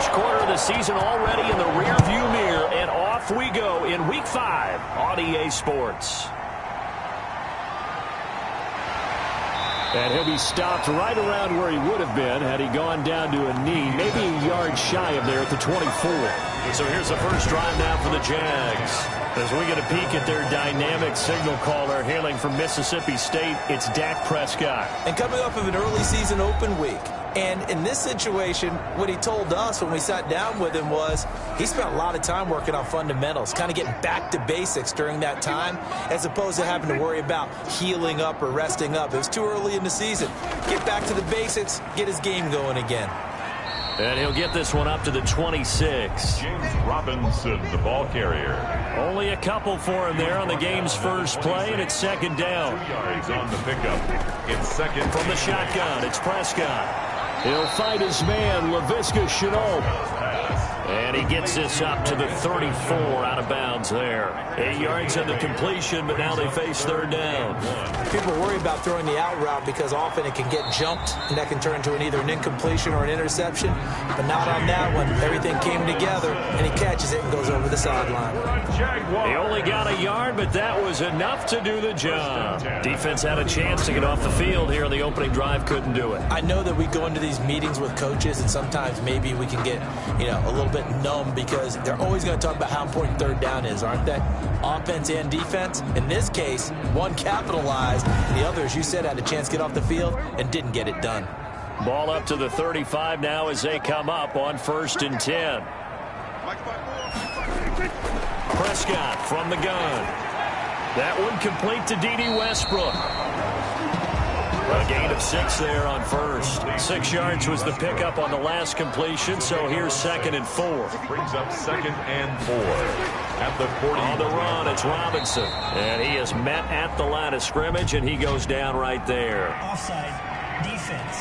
First quarter of the season already in the rearview mirror, and off we go in Week 5 on EA Sports. And he'll be stopped right around where he would have been had he gone down to a knee, maybe a yard shy of there at the 24. So here's the first drive now for the Jags. As we get a peek at their dynamic signal caller hailing from Mississippi State, it's Dak Prescott. And coming off of an early season open week. And in this situation, what he told us when we sat down with him was he spent a lot of time working on fundamentals, kind of getting back to basics during that time, as opposed to having to worry about healing up or resting up. It was too early in the season. Get back to the basics, get his game going again. And he'll get this one up to the 26. James Robinson, the ball carrier. Only a couple for him there on the game's first play, and it's second down. 2 yards on the pickup. It's second. From the shotgun, it's Prescott. He'll fight his man, Laviska Shenault. And he gets this up to the 34 out of bounds there. 8 yards on the completion, but now they face third down. People worry about throwing the out route because often it can get jumped, and that can turn into either an incompletion or an interception. But not on that one. Everything came together, and he catches it and goes over the sideline. He only got a yard, but that was enough to do the job. Defense had a chance to get off the field here on the opening drive, couldn't do it. I know that we go into these meetings with coaches, and sometimes maybe we can get, a little bit numb because they're always going to talk about how important third down is, aren't they? Offense and defense. In this case, one capitalized, and the other, as you said, had a chance to get off the field and didn't get it done. Ball up to the 35 now as they come up on 1st and 10. Prescott from the gun. That one complete to D.D. Westbrook. A gain of 6 there on first. 6 yards was the pickup on the last completion, so here's 2nd and 4. Brings up 2nd and 4. At the 40. On the run, it's Robinson. And he is met at the line of scrimmage, and he goes down right there. Offside defense.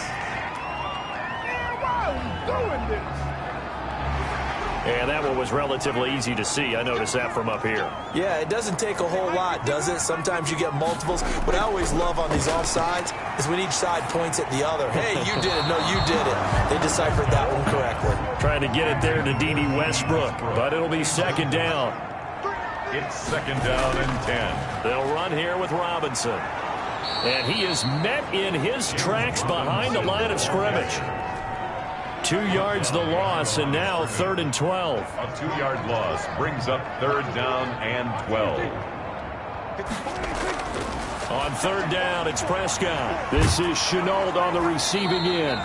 Why are we doing this? And that one was relatively easy to see. I noticed that from up here. Yeah, it doesn't take a whole lot, does it? Sometimes you get multiples. What I always love on these offsides is when each side points at the other. Hey, you did it. No, you did it. They deciphered that one correctly. Trying to get it there to D.D. Westbrook, but it'll be 2nd down. It's 2nd down and 10. They'll run here with Robinson. And he is met in his tracks behind the line of scrimmage. 2 yards the loss, and now 3rd and 12. A 2-yard loss brings up 3rd down and 12. On 3rd down, it's Prescott. This is Shenault on the receiving end.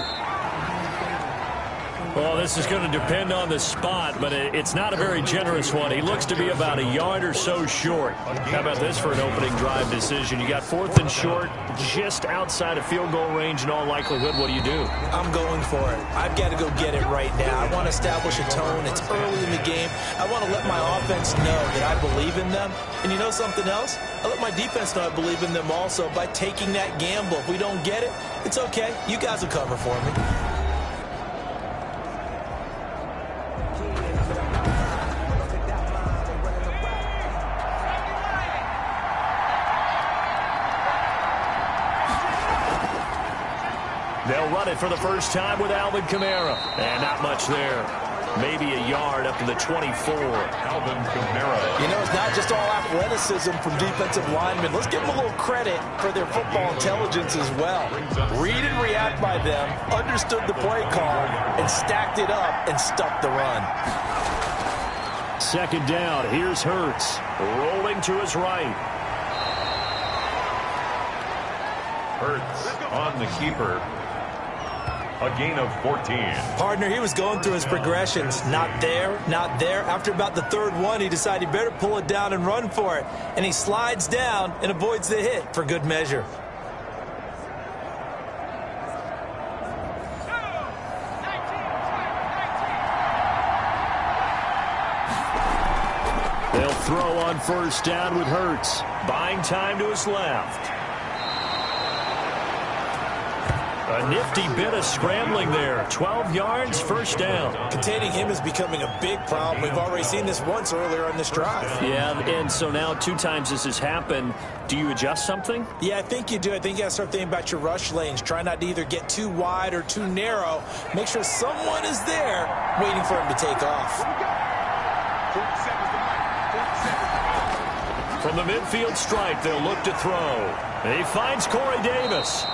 Well, this is going to depend on the spot, but it's not a very generous one. He looks to be about a yard or so short. How about this for an opening drive decision? You got 4th and short, just outside of field goal range in all likelihood. What do you do? I'm going for it. I've got to go get it right now. I want to establish a tone. It's early in the game. I want to let my offense know that I believe in them. And you know something else? I let my defense know I believe in them also by taking that gamble. If we don't get it, it's okay. You guys will cover for me. They'll run it for the first time with Alvin Kamara. And not much there. Maybe a yard up to the 24. Alvin Kamara. You know, it's not just all athleticism from defensive linemen. Let's give them a little credit for their football intelligence as well. Read and react by them, understood the play call, and stacked it up and stuffed the run. 2nd down. Here's Hurts. Rolling to his right. Hurts on the keeper. A gain of 14. Partner, he was going through his progressions. Not there, not there. After about the 3rd one, he decided he better pull it down and run for it. And he slides down and avoids the hit for good measure. They'll throw on 1st down with Hurts. Buying time to his left. A nifty bit of scrambling there. 12 yards, first down. Containing him is becoming a big problem. We've already seen this once earlier on this drive. Yeah, and so now 2 times this has happened. Do you adjust something? Yeah, I think you do. I think you got to start thinking about your rush lanes. Try not to either get too wide or too narrow. Make sure someone is there waiting for him to take off. From the midfield stripe, they'll look to throw. He finds Corey Davis.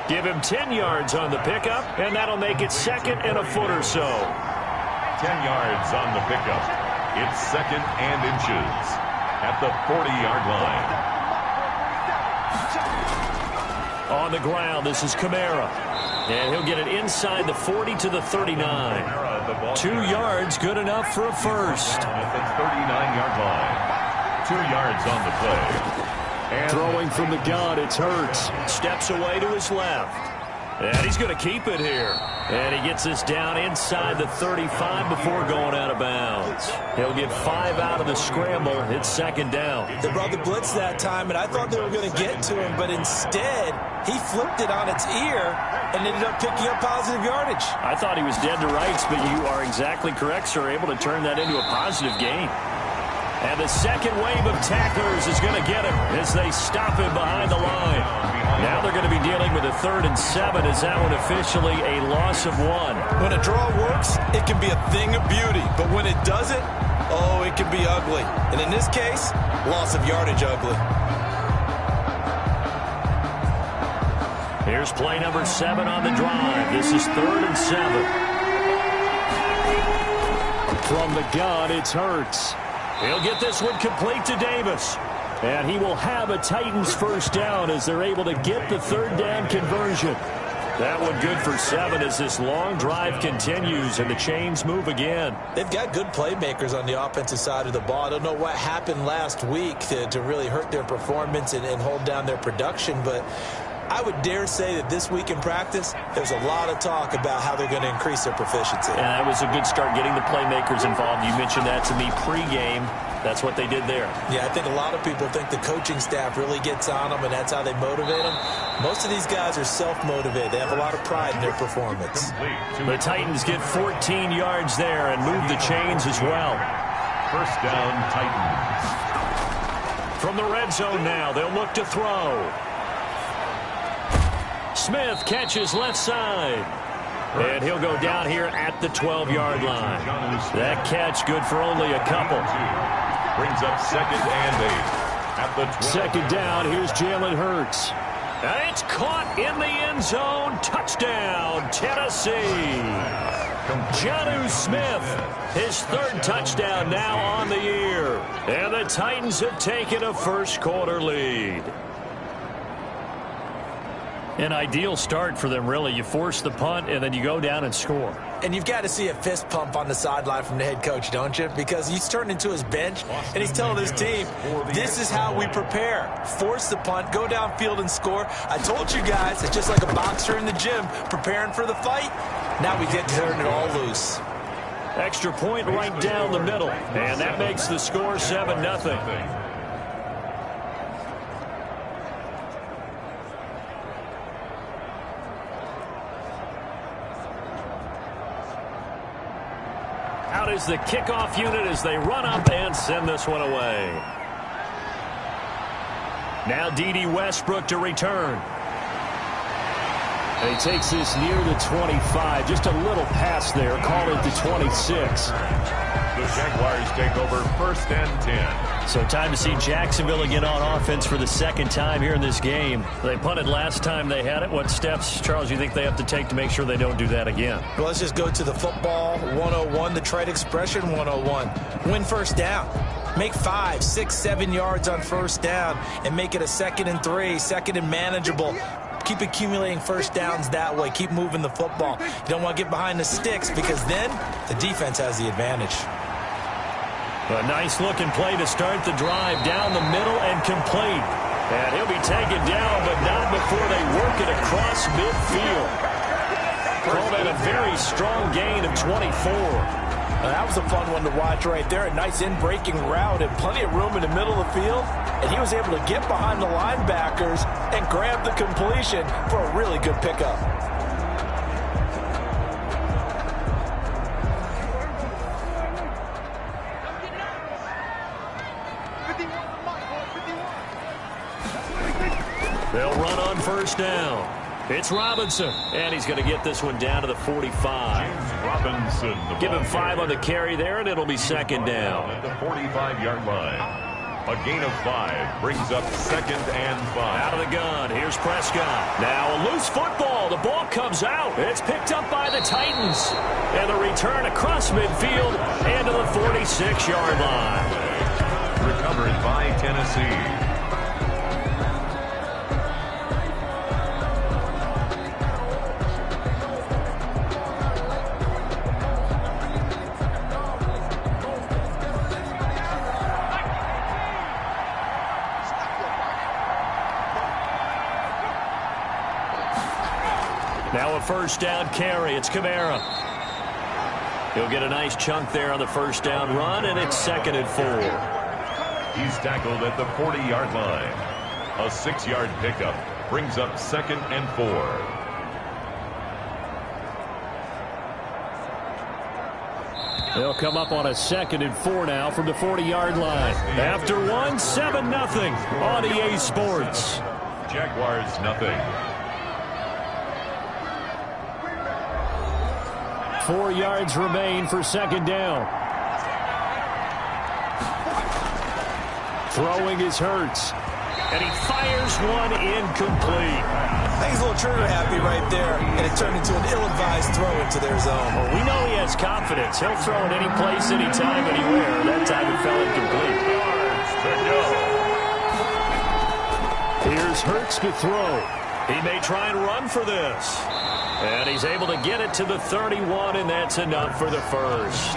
Give him 10 yards on the pickup, and that'll make it second and a foot or so. 10 yards on the pickup. It's second and inches at the 40-yard line. On the ground, this is Kamara. And he'll get it inside the 40 to the 39. 2 yards, good enough for a first. At the 39-yard line. 2 yards on the play. And throwing from the gun, it's Hurts. Steps away to his left. And he's going to keep it here. And he gets this down inside the 35 before going out of bounds. He'll get 5 out of the scramble. It's second down. They brought the blitz that time, and I thought they were going to get to him, but instead, he flipped it on its ear and ended up picking up positive yardage. I thought he was dead to rights, but you are exactly correct, sir. Able to turn that into a positive gain. And the second wave of tacklers is going to get him as they stop him behind the line. Now they're going to be dealing with a 3rd and 7 as that one officially a loss of 1. When a draw works, it can be a thing of beauty. But when it doesn't, oh, it can be ugly. And in this case, loss of yardage ugly. Here's play number 7 on the drive. This is 3rd and 7. From the gun, it's Hurts. He'll get this one complete to Davis. And he will have a Titans first down as they're able to get the 3rd down conversion. That one good for 7 as this long drive continues and the chains move again. They've got good playmakers on the offensive side of the ball. I don't know what happened last week to really hurt their performance and hold down their production, but I would dare say that this week in practice, there's a lot of talk about how they're going to increase their proficiency. And that was a good start getting the playmakers involved. You mentioned that to me pregame. That's what they did there. Yeah, I think a lot of people think the coaching staff really gets on them, and that's how they motivate them. Most of these guys are self-motivated. They have a lot of pride in their performance. The Titans get 14 yards there and move the chains as well. First down, Titans. From the red zone now, they'll look to throw. Smith catches left side. And he'll go down here at the 12-yard line. That catch good for only a couple. Brings up second and 8. At the 12. Second down, here's Jalen Hurts. And it's caught in the end zone. Touchdown, Tennessee. Jonnu Smith, his 3rd touchdown now on the year. And the Titans have taken a first-quarter lead. An ideal start for them, really. You force the punt, and then you go down and score. And you've got to see a fist pump on the sideline from the head coach, don't you? Because he's turned into his bench, and he's telling his team, this is how we prepare. Force the punt, go downfield and score. I told you guys, it's just like a boxer in the gym preparing for the fight. Now we get to turn it all loose. Extra point right down the middle, and that makes the score 7-0. Out is the kickoff unit as they run up and send this one away. Now D.D. Westbrook to return. And he takes this near the 25. Just a little pass there. Call it the 26. The Jaguars take over 1st and 10. So time to see Jacksonville again on offense for the 2nd time here in this game. They punted last time they had it. What steps, Charles, you think they have to take to make sure they don't do that again? Well, let's just go to the football 101, the trade expression 101. Win first down. Make 5, 6, 7 yards on first down and make it a 2nd and 3, 2nd and manageable. Keep accumulating first downs that way. Keep moving the football. You don't want to get behind the sticks because then the defense has the advantage. A nice-looking play to start the drive down the middle and complete. And he'll be taken down, but not before they work it across midfield. Call that a very strong gain of 24. That was a fun one to watch right there. A nice in-breaking route and plenty of room in the middle of the field. And he was able to get behind the linebackers and grab the completion for a really good pickup. They'll run on first down. It's Robinson, and he's going to get this one down to the 45. Robinson. Give him 5 on the carry there, and it'll be second down. At the 45-yard line. A gain of 5 brings up second and 5. Out of the gun. Here's Prescott. Now a loose football. The ball comes out. It's picked up by the Titans. And the return across midfield and to the 46-yard line. Recovered by Tennessee. Now a first down carry. It's Kamara. He'll get a nice chunk there on the first down run, and it's second and 4. He's tackled at the 40-yard line. A 6-yard pickup brings up second and 4. They'll come up on a second and 4 now from the 40-yard line. After one, 7-0 on EA Sports. Jaguars nothing. 4 yards remain for second down. Throwing is Hurts. And he fires one incomplete. I think he's a little trigger happy right there, and it turned into an ill-advised throw into their zone. Well, we know he has confidence. He'll throw it any place, anytime, anywhere. That time it fell incomplete. Here's Hurts to throw. He may try and run for this. And he's able to get it to the 31, and that's enough for the first.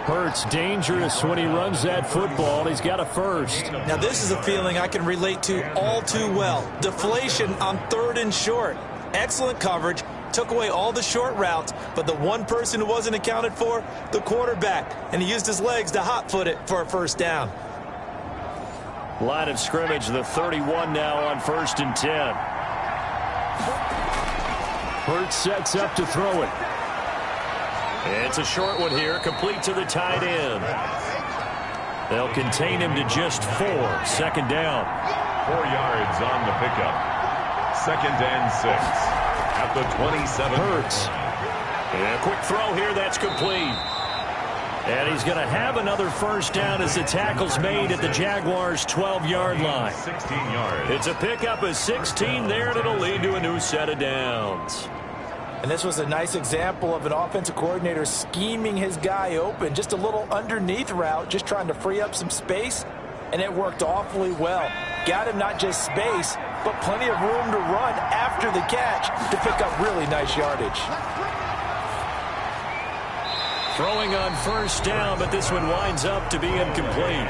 Hurts dangerous when he runs that football, and he's got a first. Now, this is a feeling I can relate to all too well. Deflation on 3rd and short. Excellent coverage. Took away all the short routes, but the one person who wasn't accounted for, the quarterback. And he used his legs to hot-foot it for a first down. Line of scrimmage, the 31 now on 1st and 10. Hurts sets up to throw it. It's a short one here, complete to the tight end. They'll contain him to just 4. Second down. 4 yards on the pickup. Second and 6. At the 27. Hurts. And a quick throw here, that's complete. And he's going to have another first down as the tackle's made at the Jaguars' 12-yard line. 16 yards. It's a pickup of 16 there, and it'll lead to a new set of downs. And this was a nice example of an offensive coordinator scheming his guy open. Just a little underneath route, just trying to free up some space, and it worked awfully well. Got him not just space, but plenty of room to run after the catch to pick up really nice yardage. Throwing on first down, but this one winds up to be incomplete.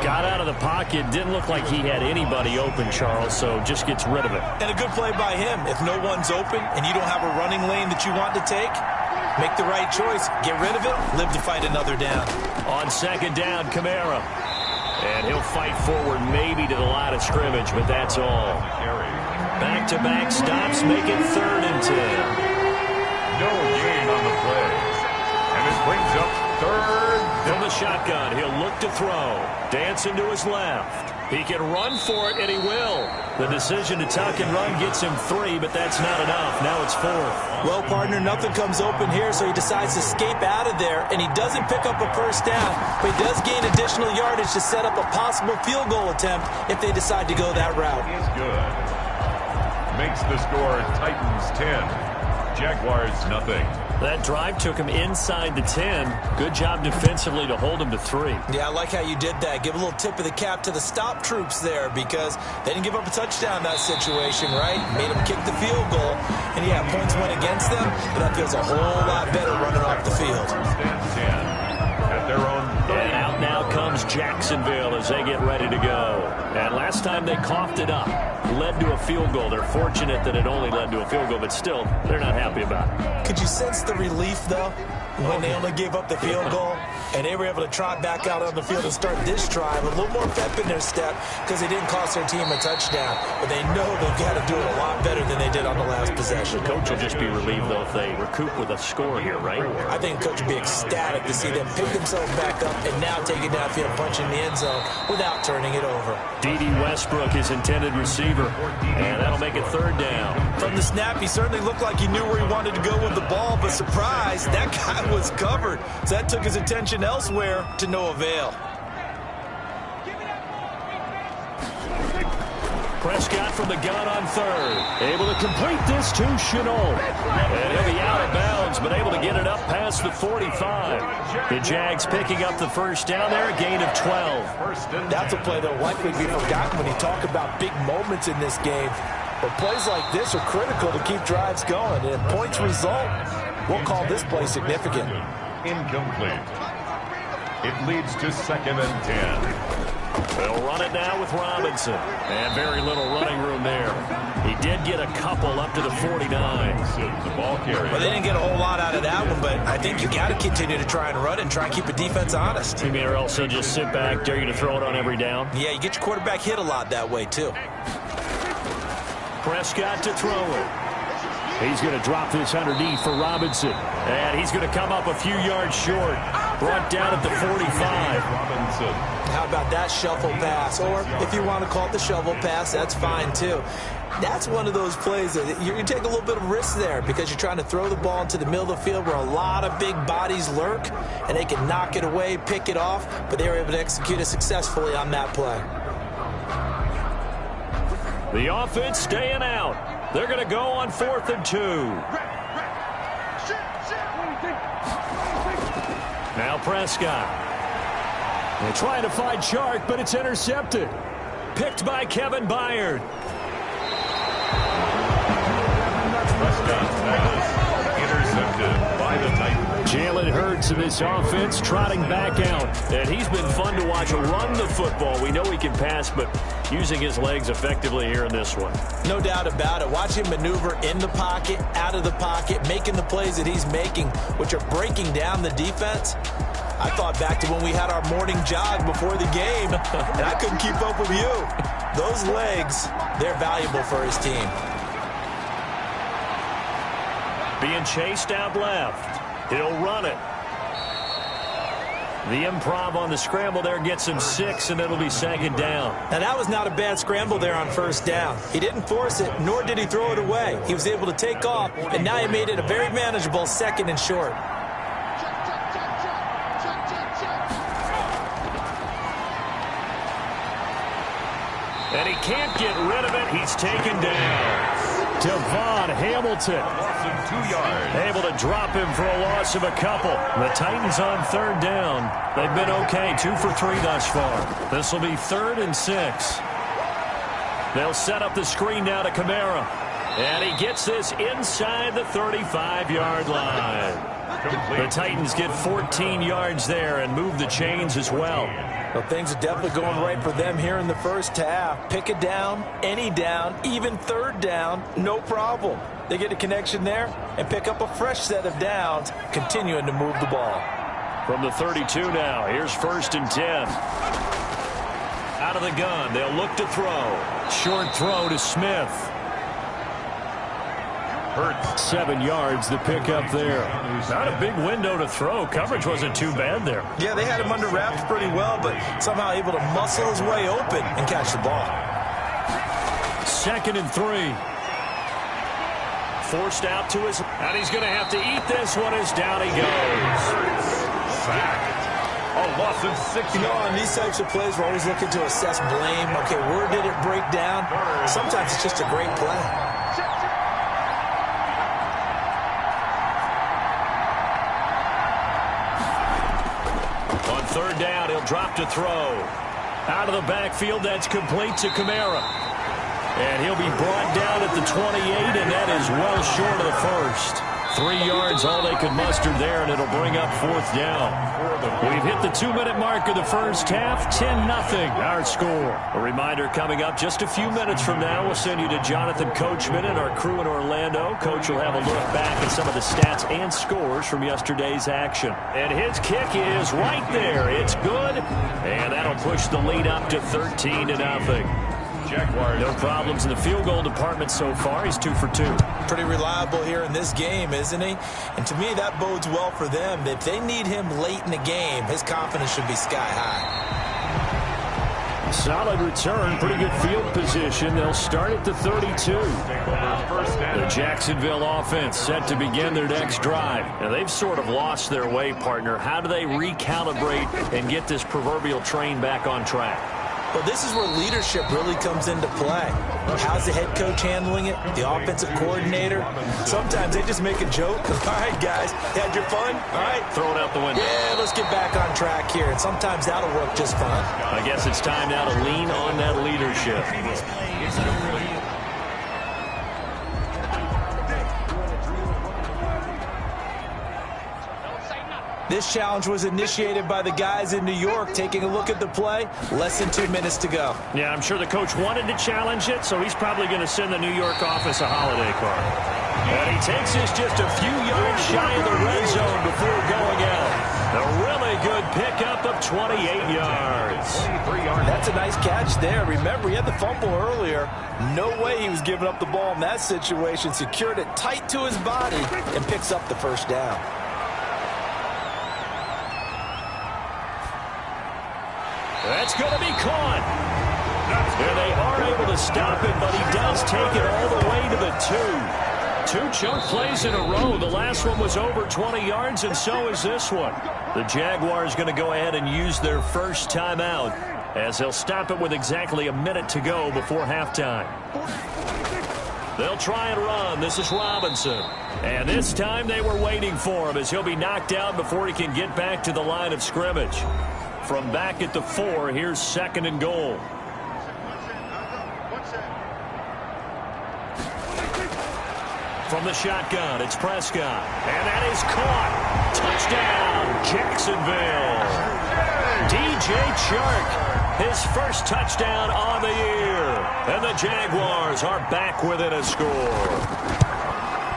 Got out of the pocket, didn't look like he had anybody open, Charles, so just gets rid of it. And a good play by him. If no one's open and you don't have a running lane that you want to take, make the right choice. Get rid of it, live to fight another down. On second down, Kamara. And he'll fight forward maybe to the line of scrimmage, but that's all. Back-to-back stops make it 3rd and 10. No gain on the play. And it brings up 3rd. From the shotgun, he'll look to throw. Dancing to his left. He can run for it, and he will. The decision to tuck and run gets him 3, but that's not enough. Now it's 4th. Well, partner, nothing comes open here, so he decides to escape out of there, and he doesn't pick up a first down, but he does gain additional yardage to set up a possible field goal attempt if they decide to go that route. He's good. Makes the score Titans 10. Jaguars nothing. That drive took him inside the 10. Good job defensively to hold him to 3. Yeah, I like how you did that. Give a little tip of the cap to the stop troops there because they didn't give up a touchdown in that situation, right? Made them kick the field goal. And, yeah, points went against them, but that feels a whole lot better running off the field. First and 10 at their own 30. And out now comes Jacksonville as they get ready to go. And last time they coughed it up, led to a field goal. They're fortunate that it only led to a field goal, but still, they're not happy about it. Could you sense the relief, though, when they only gave up the field goal and they were able to trot back out on the field and start this drive with a little more pep in their step because they didn't cost their team a touchdown, but they know they've got to do it a lot better than they did on the last possession. The coach will just be relieved, though, if they recoup with a score here, right? I think the coach would be ecstatic to see them pick themselves back up and now take it downfield, punching the end zone without turning it over. D.D. Westbrook is intended receiver, and that'll make it third down. From the snap, he certainly looked like he knew where he wanted to go with the ball, but surprise, that guy was covered. So that took his attention elsewhere to no avail. Prescott from the gun on third. Able to complete this to Chenault. And he'll be out of bounds, but able to get it up past the 45. The Jags picking up the first down there, a gain of 12. That's a play that will likely be forgotten when you talk about big moments in this game. But plays like this are critical to keep drives going. And if points result, we'll call this play significant. Incomplete. It leads to 2nd and 10. They'll run it now with Robinson. And very little running room there. He did get a couple up to the 49. The ball carrier. Well, they didn't get a whole lot out of that one, but I think you got to continue to try and run it and try and keep the defense honest. You mean or else they'll just sit back, dare you to throw it on every down? Yeah, you get your quarterback hit a lot that way, too. Prescott to throw it. He's going to drop this underneath for Robinson. And he's going to come up a few yards short. Brought down at the 45. Robinson. How about that shuffle pass? Or if you want to call it the shovel pass, that's fine too. That's one of those plays that you take a little bit of risk there because you're trying to throw the ball into the middle of the field where a lot of big bodies lurk, and they can knock it away, pick it off, but they were able to execute it successfully on that play. The offense staying out. They're going to go on 4th and 2. Now Prescott. They're trying to find Chark, but it's intercepted. Picked by Kevin Byard. Prescott pass intercepted by the Titans. Jalen Hurts in this offense trotting back out. And he's been fun to watch run the football. We know he can pass, but using his legs effectively here in this one. No doubt about it. Watch him maneuver in the pocket, out of the pocket, making the plays that he's making, which are breaking down the defense. I thought back to when we had our morning jog before the game, and I couldn't keep up with you. Those legs, they're valuable for his team. Being chased out left. He'll run it. The improv on the scramble there gets him 6, and it'll be 2nd down. Now, that was not a bad scramble there on 1st down. He didn't force it, nor did he throw it away. He was able to take off, and now he made it a very manageable 2nd and short. And he can't get rid of it. He's taken down. Devon Hamilton. Loss of 2 yards. Able to drop him for a loss of a couple. The Titans on 3rd down. They've been okay, 2 for 3 thus far. This will be 3rd and 6. They'll set up the screen now to Kamara. And he gets this inside the 35-yard line. The Titans get 14 yards there and move the chains as well. Well, things are definitely going right for them here in the first half. Pick a down, any down, even 3rd down, no problem. They get a connection there and pick up a fresh set of downs, continuing to move the ball. From the 32 now, here's 1st and 10. Out of the gun, they'll look to throw. Short throw to Smith. Hurts. 7 yards, the pickup there. Not a big window to throw. Coverage wasn't too bad there. Yeah, they had him under wraps pretty well, but somehow able to muscle his way open and catch the ball. 2nd and 3. Forced out to his, and he's going to have to eat this one as down he goes. Sacked. A loss of 6 You know, yards. on these types of plays, we're always looking to assess blame. Okay, where did it break down? Sometimes it's just a great play. On 3rd down, he'll drop to throw. Out of the backfield, that's complete to Kamara. And he'll be brought down at the 28, and that is well short of the first. 3 yards, all they could muster there, and it'll bring up 4th down. We've hit the 2-minute mark of the first half. 10-0, our score. A reminder coming up just a few minutes from now. We'll send you to Jonathan Coachman and our crew in Orlando. Coach will have a look back at some of the stats and scores from yesterday's action. And his kick is right there. It's good, and that'll push the lead up to 13-0. Jaguars. No problems in the field goal department so far. He's 2 for 2. Pretty reliable here in this game, isn't he? And to me, that bodes well for them. If they need him late in the game, his confidence should be sky high. Solid return, pretty good field position. They'll start at the 32. The Jacksonville offense set to begin their next drive. Now, they've sort of lost their way, partner. How do they recalibrate and get this proverbial train back on track? Well, this is where leadership really comes into play. How's the head coach handling it? The offensive coordinator? Sometimes they just make a joke. All right, guys, had your fun? All right. Throw it out the window. Yeah, let's get back on track here. And sometimes that'll work just fine. I guess it's time now to lean on that leadership. Previous play is under review. This challenge was initiated by the guys in New York. Taking a look at the play, less than 2 minutes to go. Yeah, I'm sure the coach wanted to challenge it, so he's probably going to send the New York office a holiday card. And he takes this just a few yards shy of the red zone before going out. A really good pickup of 28 yards. That's a nice catch there. Remember, he had the fumble earlier. No way he was giving up the ball in that situation. Secured it tight to his body and picks up the first down. That's going to be caught. And they are able to stop it, but he does take it all the way to the 2. 2 chunk plays in a row. The last one was over 20 yards, and so is this one. The Jaguars going to go ahead and use their first timeout as they'll stop it with exactly a minute to go before halftime. They'll try and run. This is Robinson. And this time they were waiting for him as he'll be knocked out before he can get back to the line of scrimmage. From back at the 4, here's 2nd and goal. From the shotgun, it's Prescott. And that is caught. Touchdown, Jacksonville. DJ Chark, his first touchdown on the year. And the Jaguars are back within a score.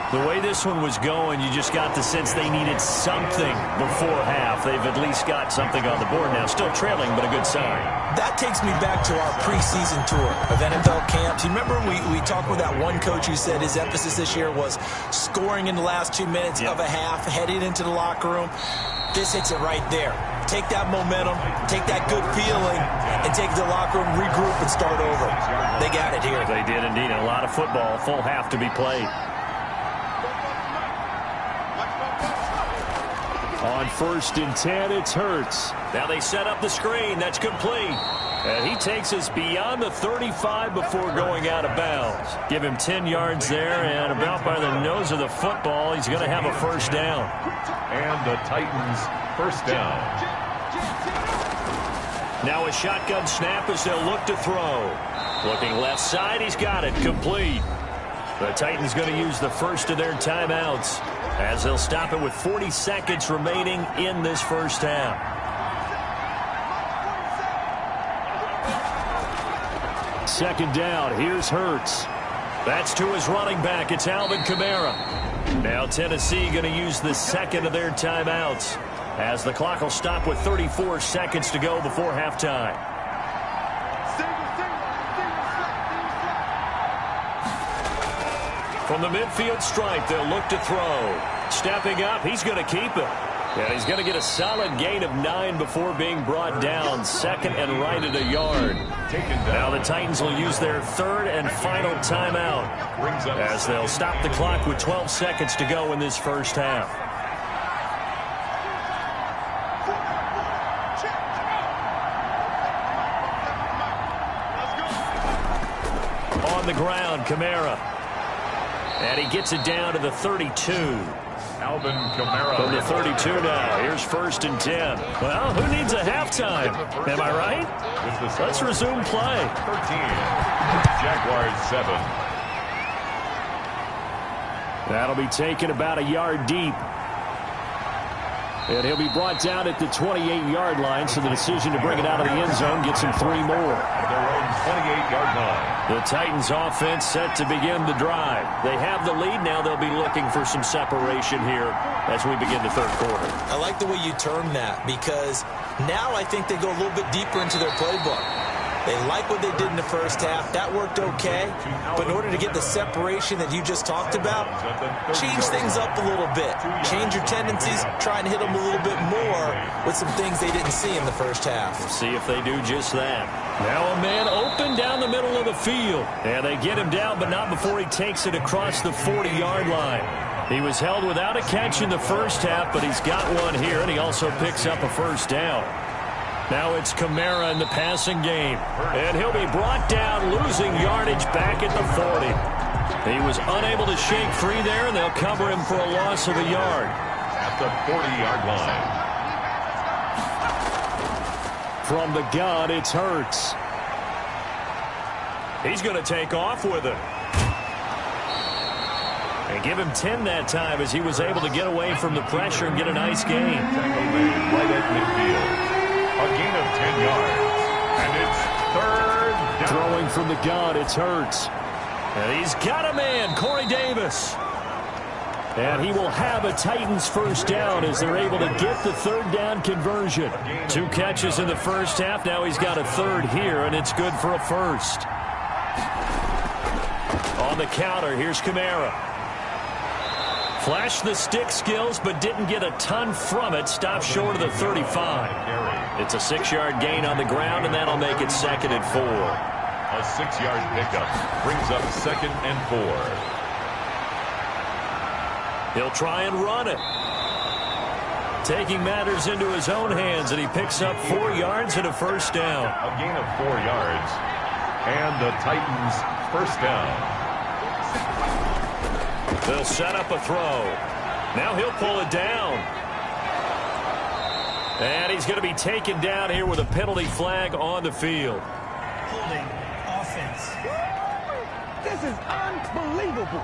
The way this one was going, you just got the sense they needed something before half. They've at least got something on the board now. Still trailing, but a good sign. That takes me back to our preseason tour of NFL camps. You remember we talked with that one coach who said his emphasis this year was scoring in the last 2 minutes of a half, heading into the locker room. This hits it right there. Take that momentum, take that good feeling, and take it to the locker room, regroup, and start over. They got it here. They did indeed. A lot of football, full half to be played. On 1st and 10, it's Hurts. Now they set up the screen. That's complete. And he takes us beyond the 35 before going out of bounds. Give him 10 yards there, and about by the nose of the football, he's going to have a first down. And the Titans first down. Now a shotgun snap as they'll look to throw. Looking left side, he's got it. Complete. The Titans going to use the first of their timeouts as they'll stop it with 40 seconds remaining in this first half. Second down, here's Hurts. That's to his running back. It's Alvin Kamara. Now Tennessee going to use the second of their timeouts as the clock will stop with 34 seconds to go before halftime. From the midfield stripe, they'll look to throw. Stepping up, he's going to keep it. And he's going to get a solid gain of 9 before being brought down. 2nd and right at a yard. Now the Titans will use their 3rd and final timeout as they'll stop the clock with 12 seconds to go in this first half. On the ground, Kamara. And he gets it down to the 32. Alvin Kamara. From the 32 now. Here's 1st and 10. Well, who needs a halftime? Am I right? Let's resume play. 13. Jaguars 7. That'll be taken about a yard deep. And he'll be brought down at the 28-yard line, so the decision to bring it out of the end zone gets him 3 more. At their own 28-yard line. The Titans offense set to begin the drive. They have the lead. Now they'll be looking for some separation here as we begin the third quarter. I like the way you term that, because now I think they go a little bit deeper into their playbook. They like what they did in the first half. That worked okay. But in order to get the separation that you just talked about, change things up a little bit. Change your tendencies. Try and hit them a little bit more with some things they didn't see in the first half. We'll see if they do just that. Now a man open down the middle of the field. And they get him down, but not before he takes it across the 40-yard line. He was held without a catch in the first half, but he's got one here, and he also picks up a first down. Now it's Kamara in the passing game. And he'll be brought down, losing yardage back at the 40. He was unable to shake free there, and they'll cover him for a loss of a yard. At the 40-yard line. From the gun, it's Hurts. He's going to take off with it. And give him 10 that time as he was able to get away from the pressure and get a nice gain. Tackle made right at midfield. A gain of 10 yards. And it's third down. Throwing from the gun, it's Hurts. And he's got a man, Corey Davis. And he will have a Titans first down as they're able to get the third down conversion. 2 catches in the first half. Now he's got a third here, and it's good for a first. On the counter, here's Kamara. Flashed the stick skills, but didn't get a ton from it. Stopped short of the 35. It's a 6-yard gain on the ground, and that'll make it 2nd and 4. A 6-yard pickup brings up 2nd and 4. He'll try and run it. Taking matters into his own hands, and he picks up 4 yards and a first down. A gain of 4 yards. And the Titans first down. They'll set up a throw. Now he'll pull it down. And he's going to be taken down here with a penalty flag on the field. Holding offense. This is unbelievable.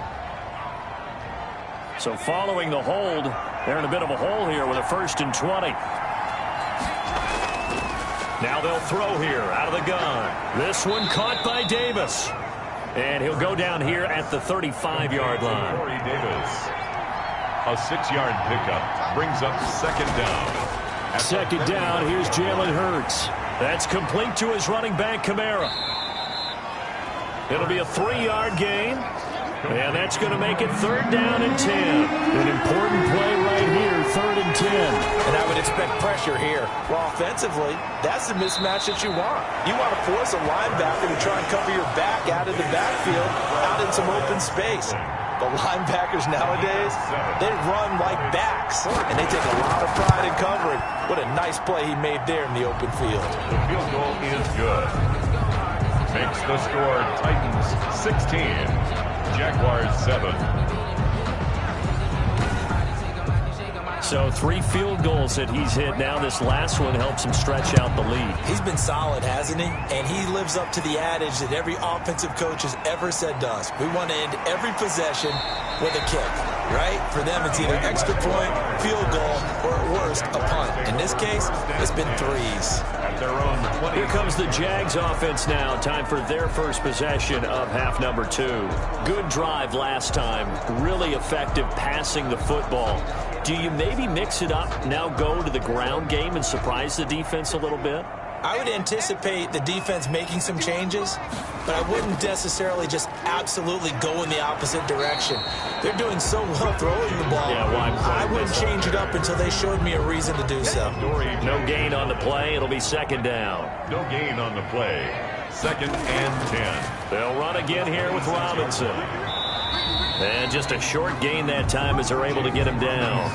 So following the hold, they're in a bit of a hole here with a 1st and 20. Now they'll throw here out of the gun. This one caught by Davis. And he'll go down here at the 35-yard line. Corey Davis. A 6-yard pickup brings up 2nd down. Second down, here's Jalen Hurts. That's complete to his running back, Kamara. It'll be a 3-yard gain. And that's going to make it 3rd down and 10. An important play right here, 3rd and 10. And I would expect pressure here. Well, offensively, that's the mismatch that you want. You want to force a linebacker to try and cover your back out of the backfield, out in some open space. The linebackers nowadays, they run like backs, and they take a lot of pride in covering. What a nice play he made there in the open field. The field goal is good. Makes the score Titans 16, Jaguars 7. So 3 field goals that he's hit now. This last one helps him stretch out the lead. He's been solid, hasn't he? And he lives up to the adage that every offensive coach has ever said to us. We want to end every possession with a kick, right? For them, it's either extra point, field goal, or at worst, a punt. In this case, it's been 3s. At their own 20. Here comes the Jags offense now. Time for their first possession of half number 2. Good drive last time. Really effective passing the football. Do you maybe mix it up, now go to the ground game and surprise the defense a little bit? I would anticipate the defense making some changes, but I wouldn't necessarily just absolutely go in the opposite direction. They're doing so well throwing the ball. Yeah, why I wouldn't change it up until they showed me a reason to do so. No gain on the play. It'll be 2nd down. No gain on the play. 2nd and 10. They'll run again here with Robinson. And just a short gain that time as they're able to get him down.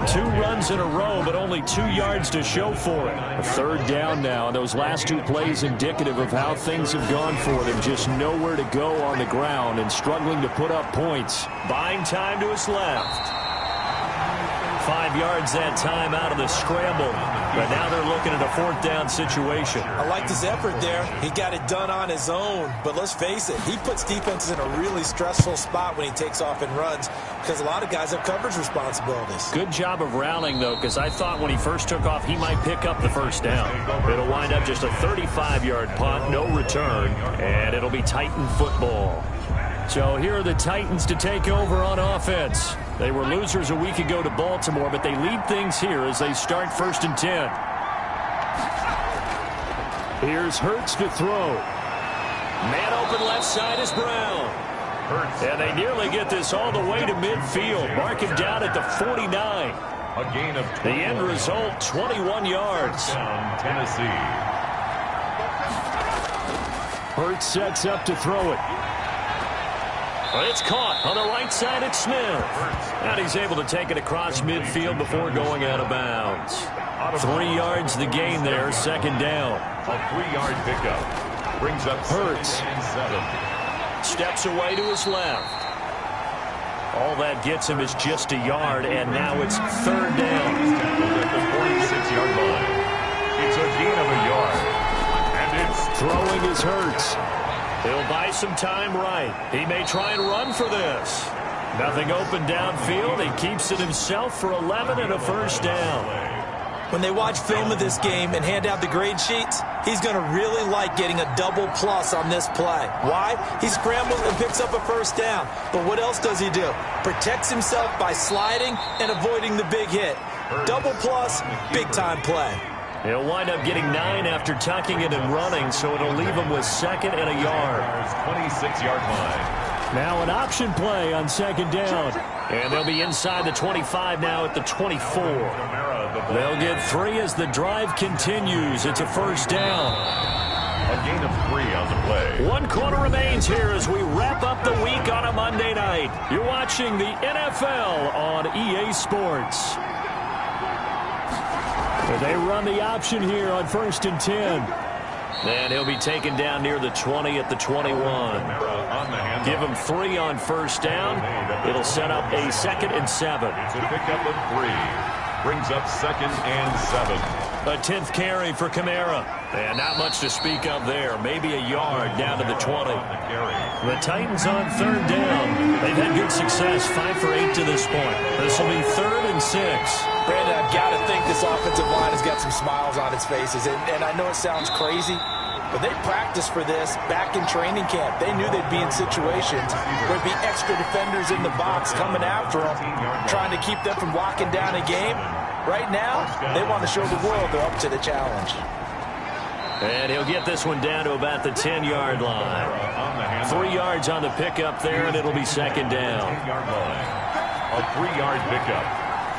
2 runs in a row, but only 2 yards to show for it. A 3rd down now, and those last 2 plays indicative of how things have gone for them. Just nowhere to go on the ground and struggling to put up points. Buying time to his left. 5 yards that time out of the scramble. But now they're looking at a 4th down situation. I liked his effort there. He got it done on his own. But let's face it, he puts defenses in a really stressful spot when he takes off and runs because a lot of guys have coverage responsibilities. Good job of rallying, though, because I thought when he first took off, he might pick up the 1st down. It'll wind up just a 35-yard punt, no return, and it'll be Titan football. So here are the Titans to take over on offense. They were losers a week ago to Baltimore, but they lead things here as they start 1st and 10. Here's Hurts to throw. Man open left side is Brown. And they nearly get this all the way to midfield. Mark him down at the 49. A gain of 20. The end result, 21 yards. Down, Tennessee. Hurts sets up to throw it. Well, it's caught on the right side at Smith. And he's able to take it across midfield before going out of bounds. 3 yards the gain there, 2nd down. A 3-yard pickup. Brings up Hurts. 2nd and 7. Steps away to his left. All that gets him is just a yard, and now it's 3rd down. At the 46-yard line. It's a gain of a yard. And it's Throwing his Hurts. He'll buy some time right. He may try and run for this. Nothing open downfield. He keeps it himself for 11 and a 1st down. When they watch film of this game and hand out the grade sheets, he's going to really like getting a double plus on this play. Why? He scrambles and picks up a 1st down. But what else does he do? Protects himself by sliding and avoiding the big hit. Double plus, big-time play. He'll wind up getting 9 after tucking it and running, so it'll leave him with 2nd and a yard. 26-yard line. Now an option play on 2nd down. And they'll be inside the 25 now at the 24. They'll get 3 as the drive continues. It's a 1st down. A gain of 3 on the play. 1 quarter remains here as we wrap up the week on a Monday night. You're watching the NFL on EA Sports. They run the option here on 1st and 10. And he'll be taken down near the 20 at the 21. Give him 3 on 1st down. It'll set up a 2nd and 7. It's a pickup of 3. Brings up 2nd and 7. A 10th carry for Kamara. And not much to speak of there. Maybe a yard down to the 20. The Titans on 3rd down. They've had good success, 5 for 8 to this point. This will be 3rd and 6. Brandon, I've got to think this offensive line has got some smiles on its faces. And I know it sounds crazy, but they practiced for this back in training camp. They knew they'd be in situations where there'd be extra defenders in the box coming after them, trying to keep them from locking down a game. Right now, they want to show the world they're up to the challenge. And he'll get this one down to about the 10-yard line. 3 yards on the pickup there, and it'll be 2nd down. A 3-yard pickup.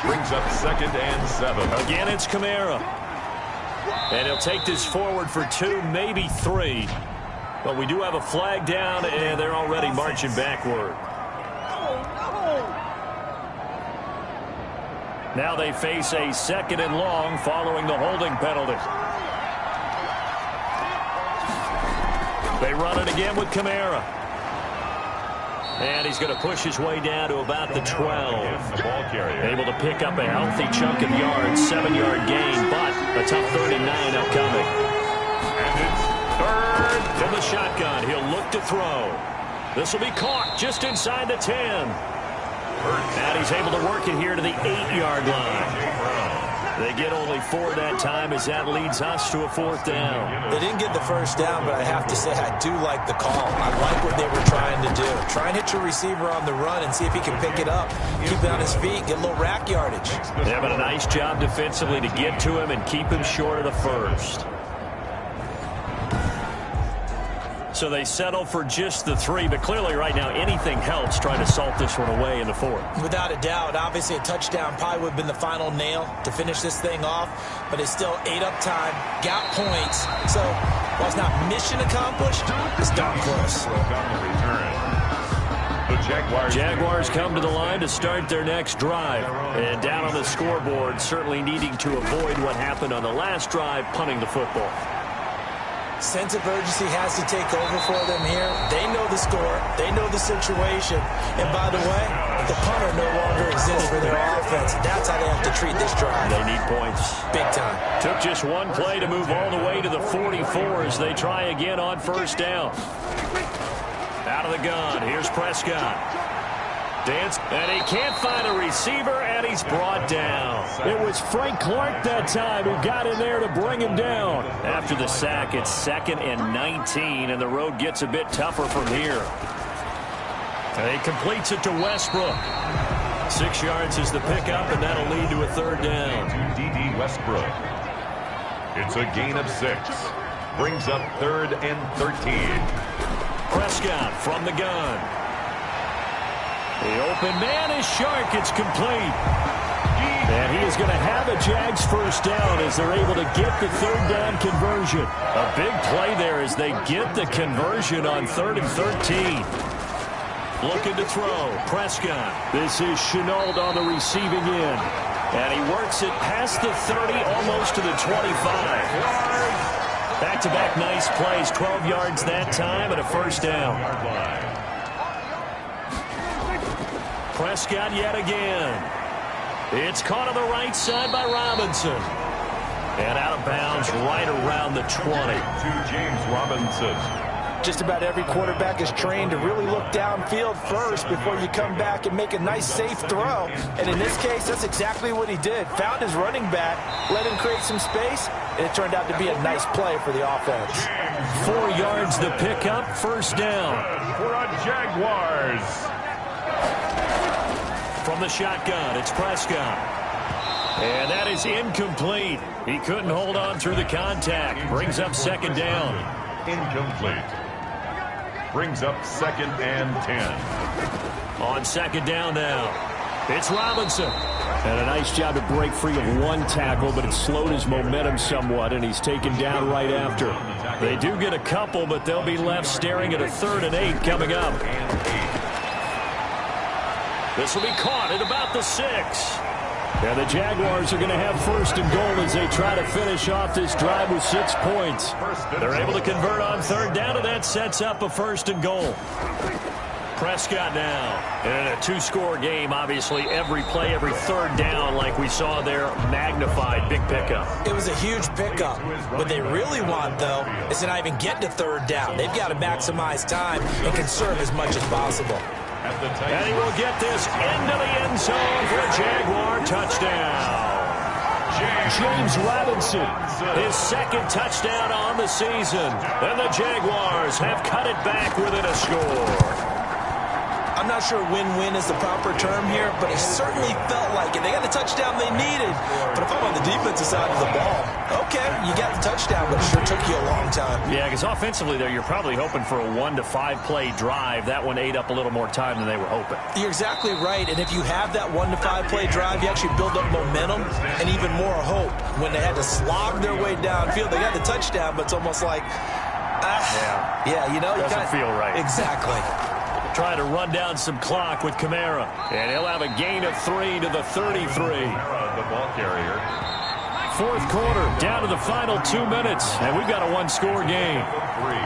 Brings up 2nd and 7. Again, it's Kamara. And he'll take this forward for 2, maybe 3. But we do have a flag down, and they're already marching backward. Now they face a 2nd and long following the holding penalty. They run it again with Kamara. And he's going to push his way down to about the 12. Able to pick up a healthy chunk of yards, 7-yard gain, but a tough 39 upcoming. And it's 3rd. From the shotgun, he'll look to throw. This will be caught just inside the 10. And he's able to work it here to the 8-yard line. They get only 4 that time as that leads us to a 4th down. They didn't get the 1st down, but I have to say I do like the call. I like what they were trying to do. Try and hit your receiver on the run and see if he can pick it up. Keep it on his feet, get a little rack yardage. Yeah, but a nice job defensively to get to him and keep him short of the 1st. So they settle for just the 3, but clearly right now anything helps trying to salt this one away in the 4th. Without a doubt, obviously a touchdown probably would have been the final nail to finish this thing off, but it's still 8 up time, got points, so while it's not mission accomplished, it's darn close. The Jaguars come to the line to start their next drive. And down on the scoreboard, certainly needing to avoid what happened on the last drive, punting the football. Sense of urgency has to take over for them here. They know the score. They know the situation. And by the way, the punter no longer exists for their offense. That's how they have to treat this drive. They need points. Big time. Took just one play to move all the way to the 44 as they try again on first down. Out of the gun, here's Prescott. Dance, and he can't find a receiver, and he's brought down. It was Frank Clark that time who got in there to bring him down. After the sack, it's 2nd and 19, and the road gets a bit tougher from here. And he completes it to Westbrook. 6 yards is the pickup, and that'll lead to a 3rd down. To D.D. Westbrook. It's a gain of 6. Brings up 3rd and 13. Prescott from the gun. The open man is Shark. It's complete. And he is going to have a Jags first down as they're able to get the 3rd down conversion. A big play there as they get the conversion on 3rd and 13. Looking to throw. Prescott. This is Chenault on the receiving end. And he works it past the 30, almost to the 25. Back-to-back nice plays. 12 yards that time and a first down. Prescott yet again. It's caught on the right side by Robinson. And out of bounds right around the 20. To James Robinson. Just about every quarterback is trained to really look downfield first before you come back and make a nice, safe throw. And in this case, that's exactly what he did. Found his running back, let him create some space, and it turned out to be a nice play for the offense. 4 yards the pickup, first down. For our Jaguars. From the shotgun, it's Prescott. And that is incomplete. He couldn't hold on through the contact. Brings up 2nd down. Incomplete. Brings up 2nd and 10. On 2nd down now, it's Robinson. And a nice job to break free of one tackle, but it slowed his momentum somewhat, and he's taken down right after. They do get a couple, but they'll be left staring at a 3rd and 8 coming up. This will be caught at about the 6. And the Jaguars are going to have 1st and goal as they try to finish off this drive with 6 points. They're able to convert on 3rd down, and that sets up a 1st and goal. Prescott now. And in a 2-score game, obviously, every play, every 3rd down, like we saw there, magnified. Big pickup. It was a huge pickup. What they really want, though, is to not even get to 3rd down. They've got to maximize time and conserve as much as possible. And he will get this into the end zone for a Jaguar touchdown. James Robinson, his 2nd touchdown on the season. And the Jaguars have cut it back within a score. I'm not sure win-win is the proper term here, but it certainly felt like it. They got the touchdown they needed. But if I'm on the defensive side of the ball, okay, you got the touchdown, but it sure took you a long time. Yeah, because offensively there, you're probably hoping for a 1 to 5 play drive. That one ate up a little more time than they were hoping. You're exactly right, and if you have that 1 to 5 play drive, you actually build up momentum and even more hope. When they had to slog their way downfield, they got the touchdown, but it's almost like, yeah, you know. Doesn't feel right. Exactly. Trying to run down some clock with Kamara. And he'll have a gain of 3 to the 33. The ball carrier. 4th quarter, down to the final 2 minutes. And we've got a 1-score game. 3.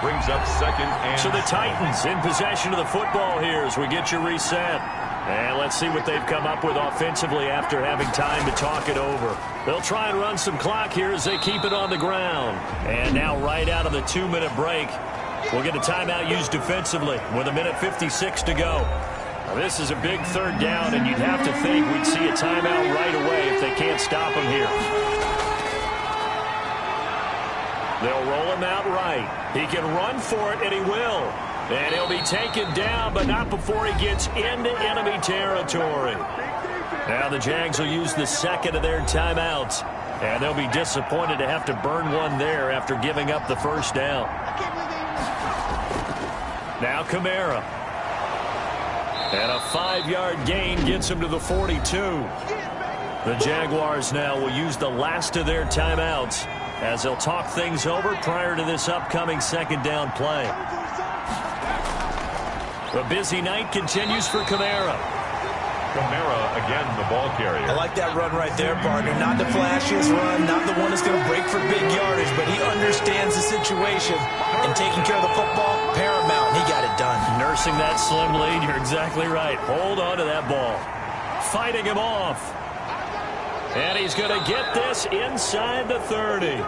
Brings up 2nd and... So the Titans in possession of the football here as we get you reset. And let's see what they've come up with offensively after having time to talk it over. They'll try and run some clock here as they keep it on the ground. And now right out of the 2-minute break, we'll get a timeout used defensively with 1:56 to go. Now, this is a big 3rd down, and you'd have to think we'd see a timeout right away if they can't stop him here. They'll roll him out right. He can run for it, and he will. And he'll be taken down, but not before he gets into enemy territory. Now the Jags will use the 2nd of their timeouts, and they'll be disappointed to have to burn one there after giving up the 1st down. Now Kamara. And a 5-yard gain gets him to the 42. The Jaguars now will use the last of their timeouts as they'll talk things over prior to this upcoming 2nd down play. The busy night continues for Kamara. Kamara, again, the ball carrier. I like that run right there, partner. Not the flashiest run, not the one that's going to break for big yardage, but he understands the situation, and taking care of the football, paramount. He got it done. Nursing that slim lead, you're exactly right. Hold on to that ball. fighting him off. And he's going to get this inside the 30.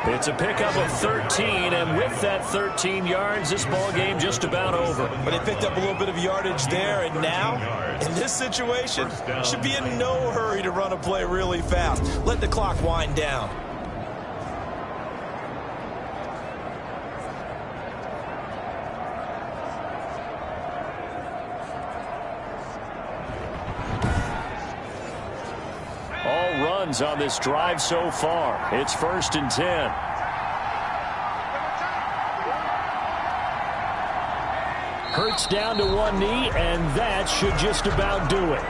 It's a pickup of 13, and with that 13 yards, this ball game just about over. But they picked up a little bit of yardage there, and now, in this situation, should be in no hurry to run a play really fast. Let the clock wind down. All runs on this drive so far. It's 1st and 10. Hurts down to one knee, and that should just about do it.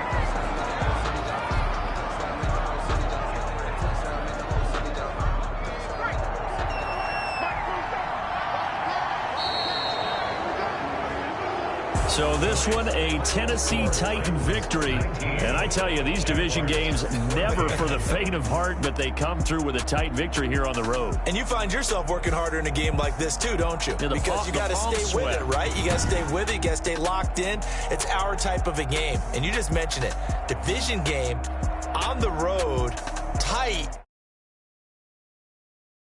So this one, a Tennessee Titan victory. And I tell you, these division games, never for the faint of heart, but they come through with a tight victory here on the road. And you find yourself working harder in a game like this too, don't you? Because you got to stay with it, right? You got to stay with it. You got to stay locked in. It's our type of a game. And you just mentioned it. Division game, on the road, tight.